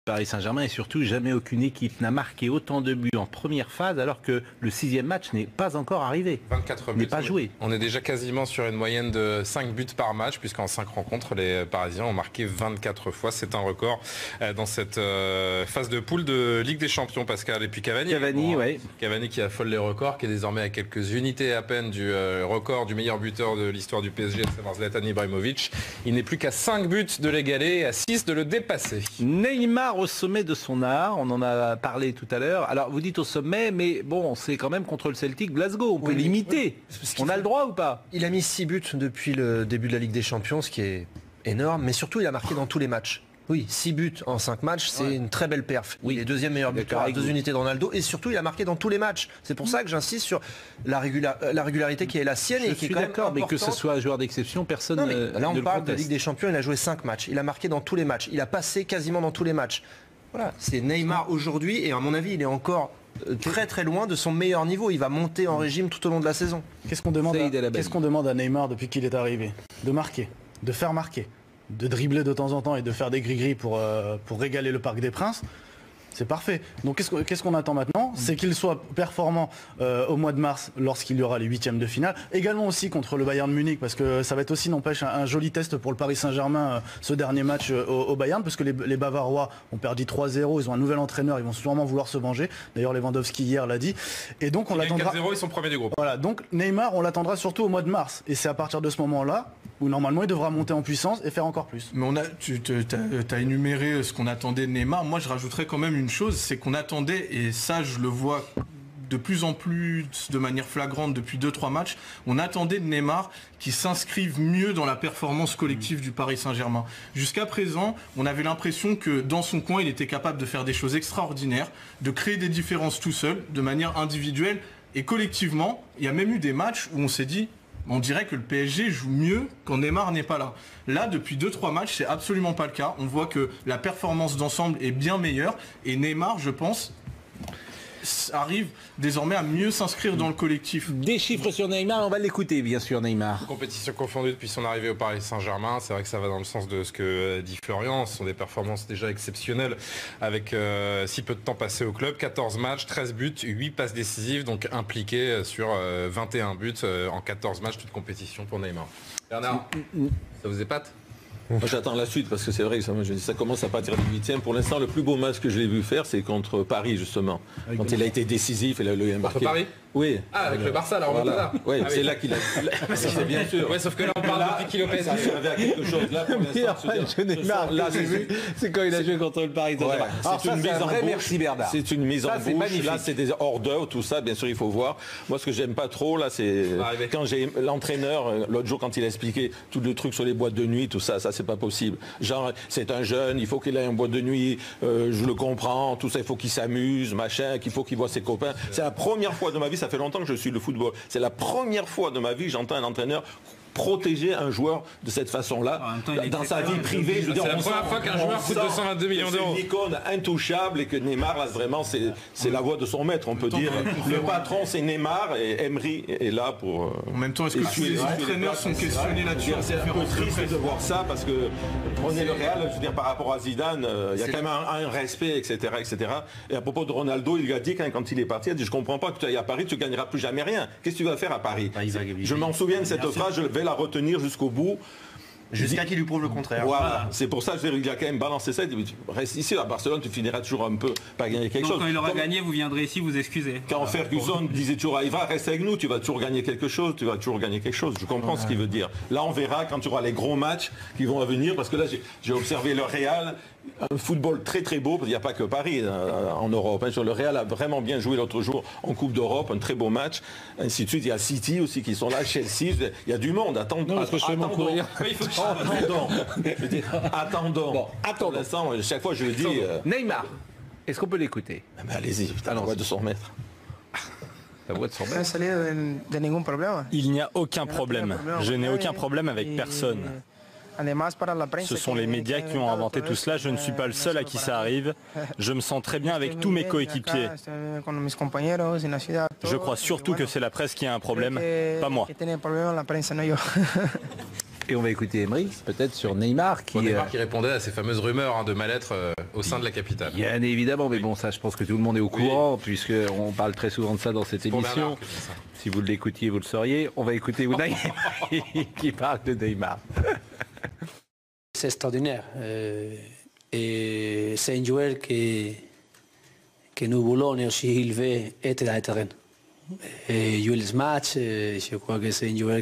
Paris Saint-Germain et surtout jamais aucune équipe n'a marqué autant de buts en première phase alors que le 6e match n'est pas encore arrivé. 24 buts. N'est pas joué. On est déjà quasiment sur une moyenne de 5 buts par match puisqu'en 5 rencontres les Parisiens ont marqué 24 fois. C'est un record dans cette phase de poule de Ligue des Champions, Pascal. Et puis Cavani. Ouais. Cavani qui affole les records, qui est désormais à quelques unités à peine du record du meilleur buteur de l'histoire du PSG, à savoir Zlatan Ibrahimovic. Il n'est plus qu'à 5 buts de l'égaler et à 6 de le dépasser. Neymar au sommet de son art, on en a parlé tout à l'heure. Alors vous dites au sommet, mais bon, c'est quand même contre le Celtic Glasgow, on peut l'imiter. On a le droit ou pas? Il a mis 6 buts depuis le début de la Ligue des Champions, ce qui est énorme, mais surtout il a marqué dans tous les matchs. Oui, 6 buts en 5 matchs, c'est une très belle perf. Oui, il est deuxième meilleur buteur à 2 unités de Ronaldo et surtout il a marqué dans tous les matchs. C'est pour ça que j'insiste sur la régularité qui est la sienne. Je suis d'accord, mais que ce soit un joueur d'exception, personne ne le Là on parle conteste. de Ligue des Champions, il a joué 5 matchs, il a marqué dans tous les matchs, il a passé quasiment dans tous les matchs. Voilà, c'est Neymar aujourd'hui et à mon avis il est encore très très loin de son meilleur niveau. Il va monter en régime tout au long de la saison. Qu'est-ce qu'on demande à Neymar depuis qu'il est arrivé? De marquer, de faire marquer, de dribbler de temps en temps et de faire des gris-gris pour régaler le Parc des Princes. C'est parfait. Donc qu'est-ce qu'on attend maintenant? C'est qu'il soit performant au mois de mars lorsqu'il y aura les 8e de finale. Également aussi contre le Bayern Munich, parce que ça va être aussi, n'empêche, un joli test pour le Paris Saint-Germain ce dernier match au Bayern, parce que les Bavarois ont perdu 3-0, ils ont un nouvel entraîneur, ils vont sûrement vouloir se venger. D'ailleurs Lewandowski hier l'a dit. Et donc on l'attendra. 4-0, ils sont premiers du groupe. Voilà, donc Neymar, on l'attendra surtout au mois de mars. Et c'est à partir de ce moment-là où normalement il devra monter en puissance et faire encore plus. Mais tu as énuméré ce qu'on attendait de Neymar. Moi je rajouterais quand même une chose, c'est qu'on attendait, et ça je le vois de plus en plus de manière flagrante depuis 2-3 matchs, on attendait de Neymar qui s'inscrive mieux dans la performance collective du Paris Saint-Germain. Jusqu'à présent, on avait l'impression que dans son coin, il était capable de faire des choses extraordinaires, de créer des différences tout seul, de manière individuelle et collectivement. Il y a même eu des matchs où on s'est dit, on dirait que le PSG joue mieux quand Neymar n'est pas là. Là, depuis 2-3 matchs, c'est absolument pas le cas. On voit que la performance d'ensemble est bien meilleure. Et Neymar, je pense, arrive désormais à mieux s'inscrire dans le collectif. Des chiffres sur Neymar, on va l'écouter bien sûr Neymar. Compétition confondue depuis son arrivée au Paris Saint-Germain, c'est vrai que ça va dans le sens de ce que dit Florian, ce sont des performances déjà exceptionnelles avec si peu de temps passé au club, 14 matchs, 13 buts, 8 passes décisives, donc impliqué sur 21 buts en 14 matchs, toute compétition pour Neymar. Bernard, ça vous épate? Moi j'attends la suite parce que c'est vrai que ça commence à partir du 8e. Pour l'instant, le plus beau match que je l'ai vu faire, c'est contre Paris justement. Quand il a été décisif, il a marqué. Contre Paris? Oui. Ah, avec le Barça, la remontada. Oui, c'est là qu'il a. C'est bien sûr. Ouais, sauf que là, on parle depuis qu'il est au PSG. Ça servait à quelque chose. Là, pour l'instant, Là, c'est quand il a joué contre le Paris Saint-Germain. C'est une mise en bouche. Merci Bernard. C'est une mise en bouche. Là, c'est des hors d'œuvre, tout ça. Bien sûr, il faut voir. Moi, ce que j'aime pas trop, là, c'est quand j'ai l'entraîneur l'autre jour quand il a expliqué tout le truc sur les boîtes de nuit, tout ça, ça c'est pas possible. Genre, c'est un jeune, il faut qu'il ait une boîte de nuit. Je le comprends. Tout ça, il faut qu'il s'amuse, machin, qu'il faut qu'il voit ses copains. C'est la première fois de ma vie. Ça fait longtemps que je suis le football. C'est la première fois de ma vie que j'entends un entraîneur protéger un joueur de cette façon-là dans sa vie privée. Je veux dire, c'est la première fois qu'un joueur coûte 222 millions d'euros. C'est une icône intouchable et que Neymar, là, vraiment, c'est la voix de son maître, on peut dire. Le patron, c'est Neymar et Emery est là pour... En même temps, est-ce que les entraîneurs sont questionnés là-dessus? C'est un peu triste de voir ça parce que prenez le Real, je veux dire, par rapport à Zidane, il y a quand même un respect, etc., etc. Et à propos de Ronaldo, il a dit quand il est parti, il a dit, je comprends pas que tu ailles à Paris, tu gagneras plus jamais rien. Qu'est-ce que tu vas faire à Paris? Je m'en souviens de cette phrase, je vais la retenir jusqu'au bout. Jusqu'à qu'il lui prouve le contraire. Voilà, c'est pour ça qu'il a quand même balancé ça. Il dit, reste ici à Barcelone, tu finiras toujours un peu par gagner quelque chose. Quand il aura gagné, vous viendrez ici vous excuser. Quand Ferguson disait toujours, il va rester avec nous, tu vas toujours gagner quelque chose, tu vas toujours gagner quelque chose. Je comprends ce qu'il veut dire. Là, on verra quand tu auras les gros matchs qui vont venir, parce que là, j'ai observé le Real, un football très très beau, parce qu'il n'y a pas que Paris en Europe. Le Real a vraiment bien joué l'autre jour en Coupe d'Europe, un très beau match, ainsi de suite. Il y a City aussi qui sont là, Chelsea, il y a du monde. Attendons. Bon, attendons. L'instant, chaque fois je le dis. Neymar, est-ce qu'on peut l'écouter? Allez-y, la voix de son maître. La voix de son maître. Il n'y a aucun problème. Je n'ai aucun problème avec personne. Ce sont les médias qui ont inventé tout cela. Je ne suis pas le seul à qui ça arrive. Je me sens très bien avec tous mes coéquipiers. Je crois surtout que c'est la presse qui a un problème, pas moi. Et on va écouter Emery, peut-être sur Neymar qui répondait à ces fameuses rumeurs de mal-être au sein de la capitale. Bien évidemment, mais bon, ça je pense que tout le monde est au courant, puisqu'on parle très souvent de ça dans cette émission. Si vous l'écoutiez, vous le sauriez. On va écouter Unai qui parle de Neymar. C'est extraordinaire. Et c'est un joueur que nous voulons et aussi il veut être dans le terrain. Et jouer les matchs, je crois que c'est un joueur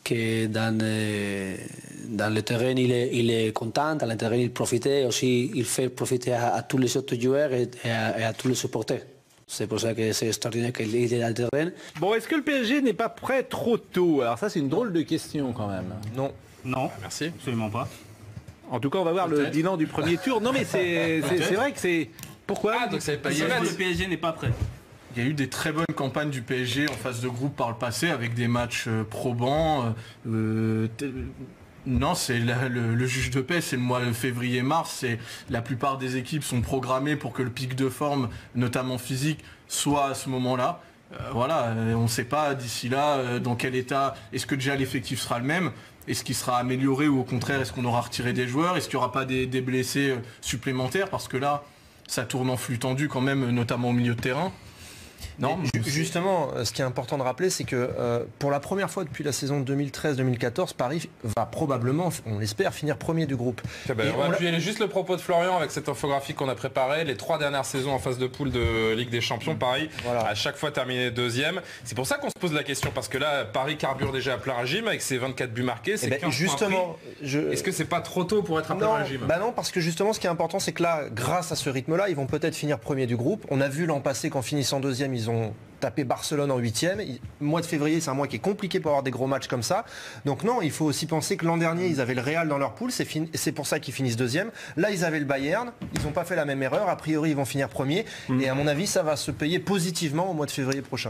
que dans le terrain il est content, dans le terrain il profite, aussi il fait profiter à tous les autres joueurs et à tous les supporters. C'est pour ça que c'est extraordinaire qu'il est dans le terrain. Bon, est-ce que le PSG n'est pas prêt trop tôt? Alors ça c'est une drôle de question quand même. Non. Merci. Absolument pas. En tout cas on va voir le bilan du premier tour. Non mais c'est vrai que c'est... Pourquoi donc le PSG n'est pas prêt. Il y a eu des très bonnes campagnes du PSG en phase de groupe par le passé avec des matchs probants. Non, c'est le juge de paix, c'est le mois de février-mars. La plupart des équipes sont programmées pour que le pic de forme, notamment physique, soit à ce moment-là. Voilà, on ne sait pas d'ici là dans quel état. Est-ce que déjà l'effectif sera le même? Est-ce qu'il sera amélioré ou au contraire, est-ce qu'on aura retiré des joueurs? Est-ce qu'il n'y aura pas des blessés supplémentaires? Parce que là, ça tourne en flux tendu quand même, notamment au milieu de terrain. Non, justement, ce qui est important de rappeler, c'est que pour la première fois depuis la saison 2013-2014, Paris va probablement, on l'espère, finir premier du groupe. On va appuyer juste le propos de Florian avec cette infographie qu'on a préparée. Les 3 dernières saisons en phase de poule de Ligue des Champions, Paris à chaque fois terminé deuxième. C'est pour ça qu'on se pose la question, parce que là, Paris carbure déjà à plein régime avec ses 24 buts marqués. C'est justement, est-ce que c'est pas trop tôt pour être à plein régime? Non, parce que justement, ce qui est important, c'est que là, grâce à ce rythme-là, ils vont peut-être finir premier du groupe. On a vu l'an passé qu'en finissant deuxième, ils ont tapé Barcelone en 8e. Le mois de février, c'est un mois qui est compliqué pour avoir des gros matchs comme ça. Donc non, il faut aussi penser que l'an dernier, ils avaient le Real dans leur poule. C'est pour ça qu'ils finissent deuxième. Là, ils avaient le Bayern. Ils n'ont pas fait la même erreur. A priori, ils vont finir premier. Et à mon avis, ça va se payer positivement au mois de février prochain.